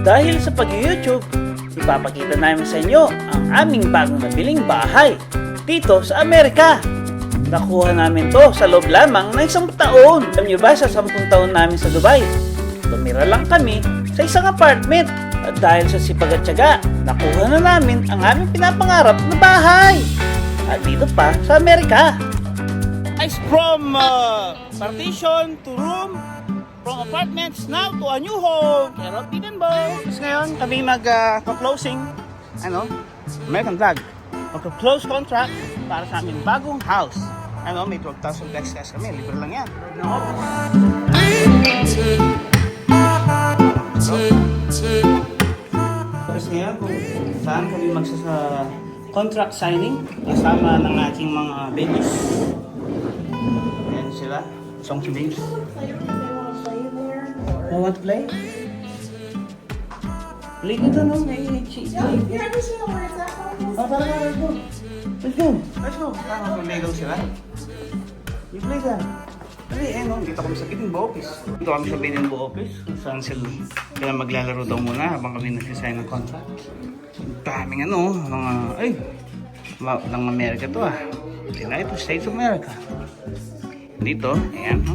Dahil sa pag-YouTube, ipapakita namin sa inyo ang aming bagong nabiling bahay dito sa Amerika. Nakuha namin to sa loob lamang ng 1 taon. Alam nyo ba, sa 10 taon namin sa Dubai, tumira lang kami sa isang apartment. At dahil sa sipag at tiyaga, nakuha na namin ang aming pinapangarap na bahay. At dito pa sa Amerika. It's from partition to room, from apartments now to a new home. Kerot Bidenbo. Ngayon kami mag-closing, American flag. Mag-close contract para sa aming bagong house. May 12,000 flex cash kami. Libre lang yan. Tapos ngayon kung saan kami contract signing kasama ng ating mga babies. Ayan sila. Song si babes. I want to play? Play dito no? May cheese. You never seen the words that Oh, tara na, let's go. Let's go. Let's go. Tama, Lego sila. You play that. Dali, dito kami sa Bidenbo office. Dito kami sa Bidenbo office. Saan sila maglalaro daw muna habang kami nagsisign ng contract. Daming ng Amerika to United States of America. Dito, ayan,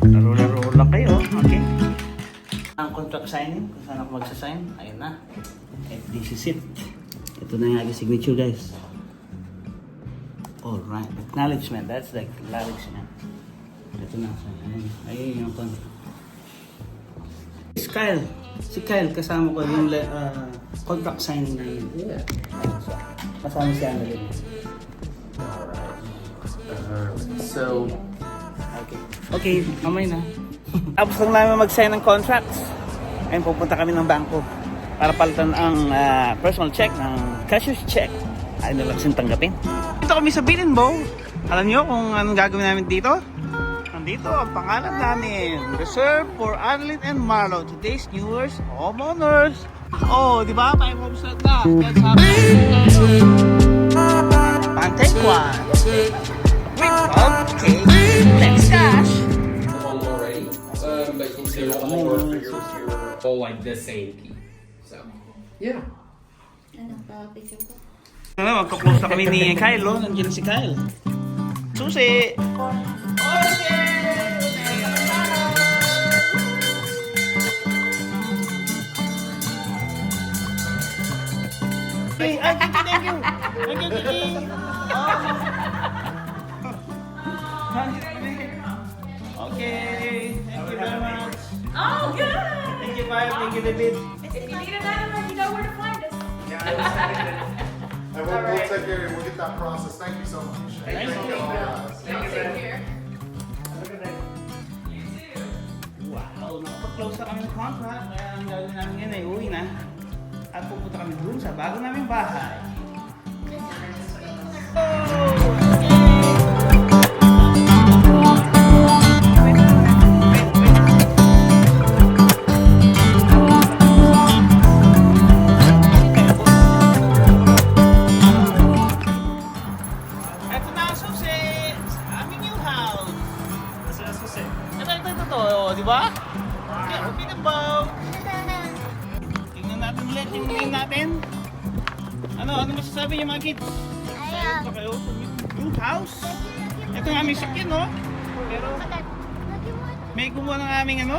laro-laro lang kayo, okay? Ang contract signing, kung saan ako magsasign, ayun na. And this is it. Ito na yung aking signature, guys. Alright, acknowledgement, that's the acknowledgement. Ito na, ayun yung contract. Si Kyle, kasama ko yung contract signing na yun. Yeah. Kasama si Annalyn. So, Okay, mamay na. Tapos lang namin mag-sign ng contracts. Ayun, pupunta kami ng bangko para palitan ang personal check ng cashier's check. Ayun na lang sin tanggapin. Dito kami sa Bidenbo. Alam nyo kung anong gagawin namin dito? Nandito ang pangalan namin. Reserve for Annalyn and Marlo, today's newest homeowners. Oh, di ba? 5 homes na. Let's have Take one. Okay, next cash. home already, but you say you're more for your whole like the same key. So, yeah. Magka-close na kami ni Kyle, nandiyan si Kyle. Susi! Hey, thank you. Thank you, Kiki. Okay, thank you very much. Oh, good. Thank you, Kyle. Thank you, David. If you need an animal, you know where to find us. And we'll take care, we'll get that process. Thank you so much. Thank you. I'll take care. Wow, nakapag-close na kami ng contract. Kaya ang gagawin namin ngayon ay uwi na. At pupunta kami dun sa bago naming bahay. Eto na ang susi sa aming new house. Kasi ang susi. Ito, di ba? Okay, open the bow. Tingnan natin ulit yung name natin. Ano masasabi niyo mga kids? Ito kayo sa new house. Ito ang aming sakyan, no? Pero may kumuha ng aming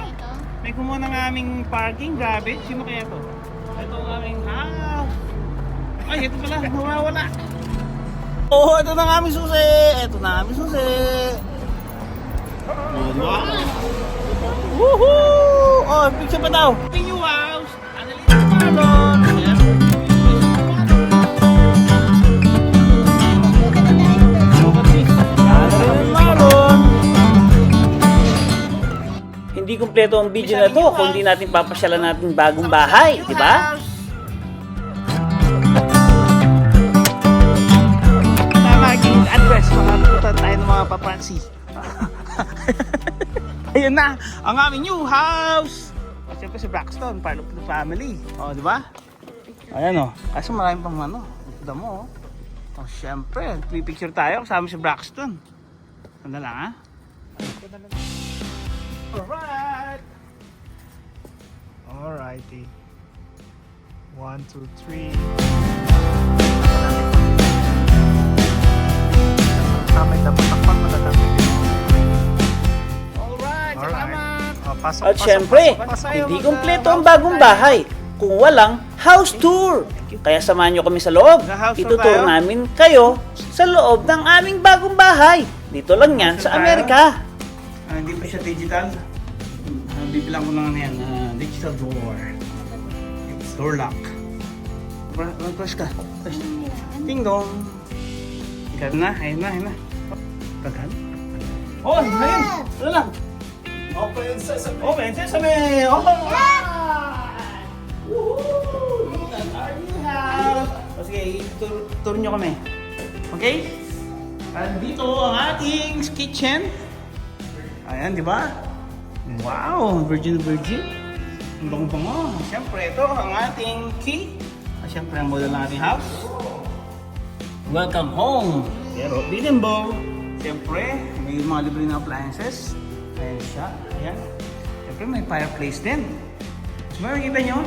may kumuha ng aming parking. Grabe, sino kaya ito? Ito ang aming house. Ay, ito pala, nawawala. Oh, ito na ang aming susi. Ito na ang aming susi. Diba? Woohoo! Oh, picture pa daw. New house. Annalyn Marlon. Ayan. Annalyn Marlon. Hindi kumpleto ang video na to kung hindi natin papasyalan natin bagong bahay, di ba? Tama yung address, makapunta tayo ng mga papansi. Ayun na, ang aming new house. O, siyempre si Braxton, part of the family. O, di ba? Ayan o, kaso maraming pang Tignan mo o. O, siyempre, pipicture tayo kasama si Braxton. Sanda lang ha. Alright. Alrighty. 1, 2, 3. May dapat takpan magagamit. Alright, salamat! Pasok, At syempre, hindi kumpleto ang bagong bahay kung walang house tour. Kaya samahan nyo kami sa loob. Ituturo namin kayo sa loob ng aming bagong bahay. Dito lang yan sa Amerika. Hindi pa siya digital. Bibilang ko lang yan. Digital door. It's door lock. Press ka. Press. Ding dong. Ikat na. Ayun na. Tagal. Oh, ayun. Ano lang? Open sesame. Open sesame. Oh. Woohoo! Look at our new house. O sige, tour nyo kami. Okay? Dito ang ating kitchen. Ayan, di ba? Wow! Virgin. Ang bango-bango. Siyempre, ito ang ating key. Siyempre, ang model ng ating house. Welcome home! Pero, bimbo. Siyempre, may mga libre na appliances. Ayan siya. Ayan. Siyempre, may fireplace din. So, makikita nyo?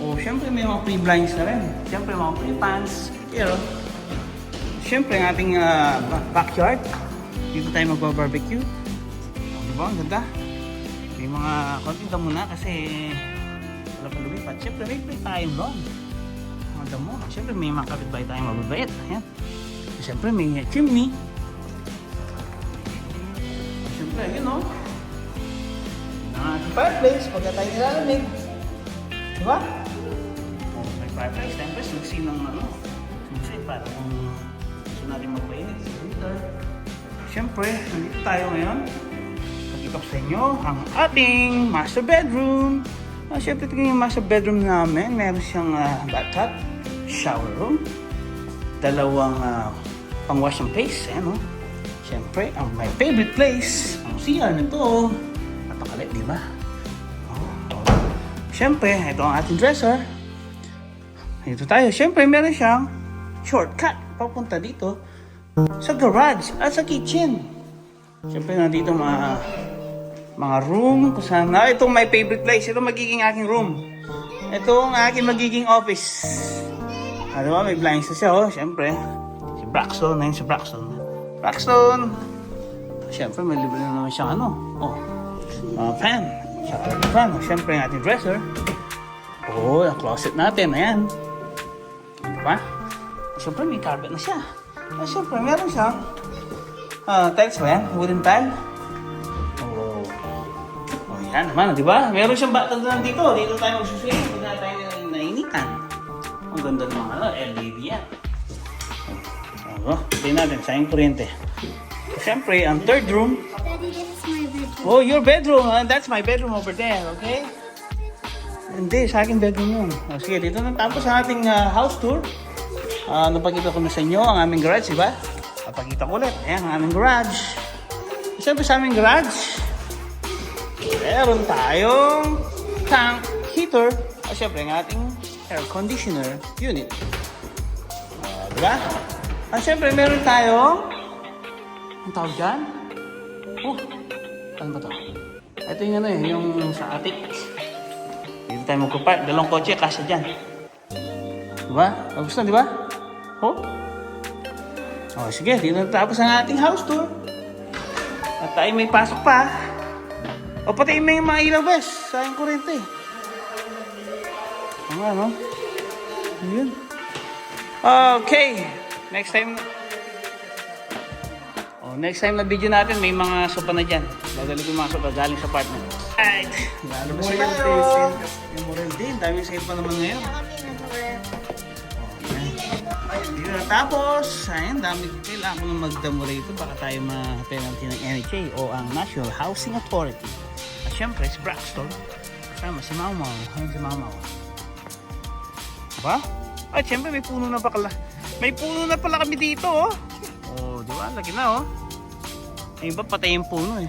O, siyempre, may mga pre-blinds na rin. Siyempre, mga pre-pans. Pero, siyempre, ang ating backyard. Dito tayo magba-barbecue. Diba? Ang ganda. May mga konting damo na kasi wala pa lumipat. Siyempre, may play tayo doon. Mga damo. Siyempre, may mga kapitbahay tayong mababait. Ayan. Siyempre, may chimney. Siyempre, yun o. Fireplace. Pagka tayo nilalamig. Diba? May fireplace. Siyempre, susi ng susi para kung gusto natin magpainit. Siyempre, nandito tayo ngayon. Pakita ko sa inyo ang ating master bedroom. Siyempre, ito yung master bedroom namin. Meron siyang bathtub, shower room, dalawang pang-wash and face. Ayan, siyempre, ang my favorite place, ang CR nito. Napakalit, di ba? Siyempre, ito ang ating dresser. Dito tayo. Siyempre, meron siyang shortcut papunta dito sa garage at sa kitchen. Siyempre, nandito mga room kung saan itong my favorite place. Ito magiging aking room. Ito ang aking magiging office. Diba? May blinds na siya, siyempre. Si Braxton. Ayun si Braxton. Braxton! Siyempre, may libre na naman siyang fan. Siyempre, ang ating dresser. Ang closet natin. Ayan. Diba? Siyempre, may carpet na siya. Siyempre, meron siyang tiles ba yan? Wooden tile? Yan naman, di ba? Meron siyang bathtub na dito. Dito tayo magsuswing. Huwag na tayo nainitan. Ang ganda ng mga LED yan. Tignan natin, sayang kuryente. Siyempre, ang third room. Daddy, this is my bedroom. Oh, your bedroom. That's my bedroom over there, okay? Hindi, sa aking bedroom yun. Sige, dito na tapos ang ating house tour. Napakita ko na sa inyo ang aming garage, di ba? Napakita ko ulit. Ayan, ang aming garage. Siyempre sa aming garage, meron tayong tank heater at syempre ang ating air conditioner unit. Diba? At syempre meron tayong ang tawag dyan? Ano ba ito? Ito yung yung sa attic. Dito tayo magkupark. Dalawang kotse, kasya dyan. Diba? Gusto na, diba? Sige, dito na tapos ang ating house tour. At tayo may pasok pa. Pati may mga ilaw, bes. Sayang kurente. Ayun. Okay. Next time na video natin, may mga sopa na dyan. Dadali ko yung mga sopa galing sa partner. Alright. Lalabas na tayo. Memorial din. Daming sale pa naman ngayon. Dito na tapos. Ayun, dami kailangan ko nang magdamo rito. Baka tayo ma-penalty ng NHA o ang National Housing Authority. At syempre, si Braxton. Kasama si Maumaw. Ayun si Maumaw. Diba? At syempre, may puno na pala kami dito, diba? Lagi na, Yung iba, patay yung puno,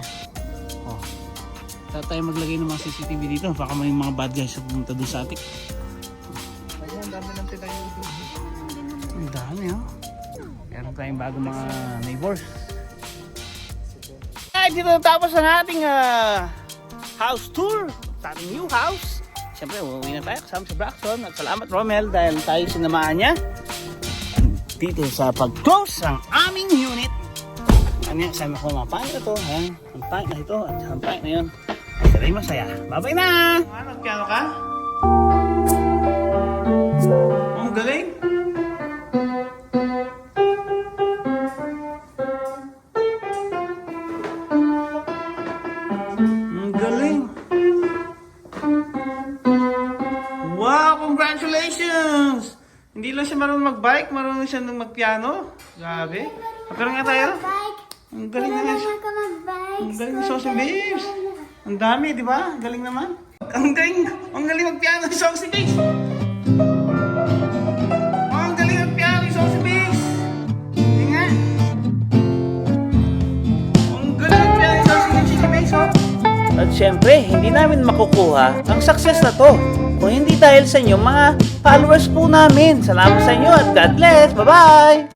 tayo maglagay ng mga CCTV dito. Baka may mga bad guys na pumunta doon sa atik. Ang dami ng tinayo dito. Ang dami, Meron tayong bago mga neighbors. Dito natapos ang ating house tour sa ating new house. Siyempre, uuwi na tayo kasama si Braxton. At salamat Romel dahil tayo sinamahan niya dito sa pag-close ng aming unit. Ano yan, sabi ko, mga pangit na to. Ha? Ang pangit na ito at ang pangit na yun. Sila'y masaya. Bye-bye na! Nagpiano ka? Ang galing! Ang galing! Wow! Congratulations! Hindi lang siya marunong mag-bike, marunong siya magpiano. Grabe. Pero nga tayo. Bike. Ang galing na Naman ka mag-bike. Ang galing ni Saucy Babes. Ang dami, di ba? Ang galing naman. Ang galing magpiano ni Saucy Babes. Oh, ang galing magpiano ni Saucy Babes. Hindi nga. Ang galing magpiano ni Saucy Babes, oh. At syempre, hindi namin makukuha ang success na to kung hindi dahil sa inyo mga followers po namin. Salamat sa inyo at God bless. Bye-bye!